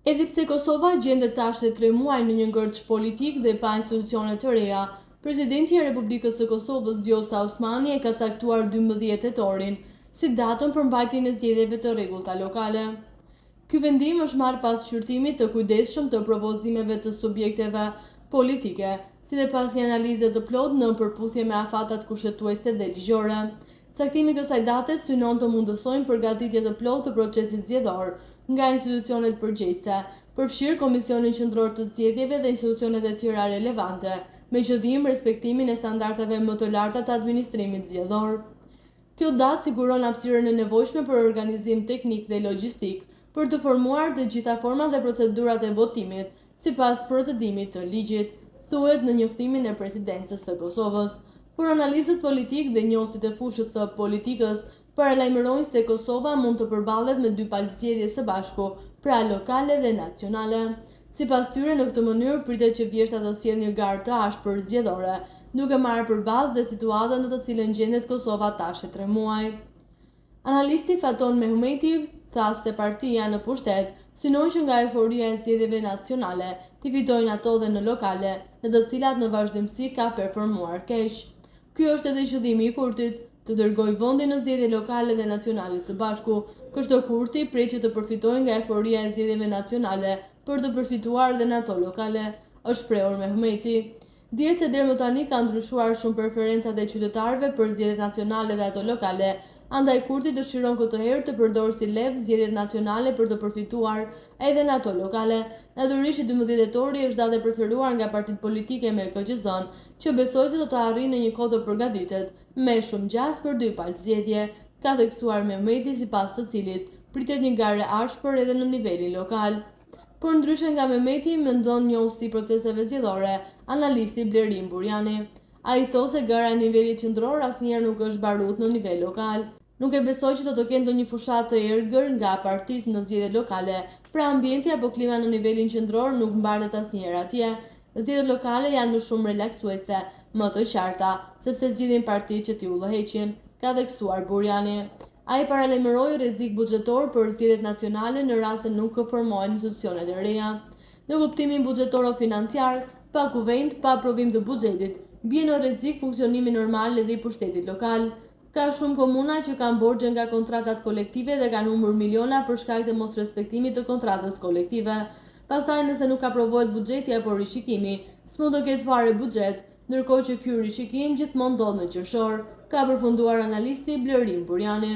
Edhe pse Kosova gjendet tash 3 muaj në një ngërç politik dhe pa institucione të reja, Presidenti i Republikës së Kosovës Vjosa Osmani e ka caktuar 12 tetorin si datën për mbajtjen e zgjedhjeve të rregullta lokale. Ky vendim është marrë pas shqyrtimit të kujdesshëm të propozimeve të subjekteve politike, si dhe pas një analize të plotë në përputhje me afatat kushtetuese dhe ligjore. Caktimi i kësaj date synon të mundësojnë përgatitje të plotë të procesit zgjedhor nga institucionet përgjegjëse, përfshirë Komisionin Qendror të Zgjedhjeve dhe institucionet e tjera relevante, me qëllim respektimin e standardeve më të larta të administrimit zgjedhor. Kjo datë siguron hapësirën e nevojshme për organizim teknik dhe logjistik, për të formuar të gjitha format dhe procedurat e votimit, sipas procedimit të ligjit, thuhet në njoftimin e Presidencës së Kosovës. Por analizët politik dhe njohësit e fushës së politikës paralajmërojnë se Kosova mund të përballet me 2 palë zgjedhje së bashku, pra lokale dhe nacionale. Sipas tyre, në këtë mënyrë pritet që vjeshta të sjellë një garë të ashpër zgjedhore, duke marrë përballë dhe situatën në të cilën gjendet Kosova tash 3 muaj. Analisti Faton Mehmeti tha se partia në pushtet synon që nga euforia e zgjedhjeve nacionale të fitojnë ato dhe në lokale, në të cilat në vazhdimsi ka performuar keq. Ky është edhe qëllimi i Kurtit, të dërgojë vendin në zgjedhje lokale dhe nacionale së bashku. Kështu Kurti pret që të përfitojë nga euforia e zgjedhjeve nacionale për të përfituar dhe në ato lokale, është shprehur Mehmeti. Dihet se deri më tani kanë ndryshuar shumë preferencat e qytetarëve për zgjedhjet nacionale dhe ato lokale, andaj Kurti dëshiron këtë herë të përdorë si levë zgjedhjet nacionale për të përfituar edhe në ato lokale. Natyrisht, 12 tetori është data e preferuar nga partitë politike me KQZ-n, që besojnë se do të arrijë në një kohë të përgatitur, me shumë gjas për 2 palë zgjedhje, ka theksuar Mehmeti, sipas të cilit pritet një garë ashpër edhe në nivelin lokal. Por ndryshe nga Mehmeti, mendon njohësi i proceseve zgjedhore, analisti Blerim Burjani. Ai thotë se gara e nivelit qendror asnjëherë nuk është barut në nivel lokal. Nuk e besoj që do të kenë ndonjë fushat të errëgër nga partitë në zgjedhjet lokale, pra ambienti apo klima në nivelin qendror nuk mbaret asnjëherë atje. Zgjedhjet lokale janë më shumë relaksuese, më të qarta, sepse zgjidhin partitë që t'i udhëheqin, ka theksuar Burjani. Ai paralajmëroi rrezik buxhetor për zgjedhjet nacionale në rast se nuk formohen institucionet e reja. Në kuptimin buxhetoro-financiar, pa kuvend, pa aprovim të buxhetit, bie në rrezik funksionimi normal edhe i pushtetit lokal. Ka shumë komuna që kanë borxhe nga kontratat kolektive dhe kanë humbur miliona për shkak të mosrespektimit të kontratës kolektive. Pastaj, nëse nuk aprovohet buxheti apo rishikimi, s'mund të ketë fare buxhet, ndërkohë që ky rishikim gjithmonë ndodh në qershor, ka përfunduar analisti Blerim Burjani.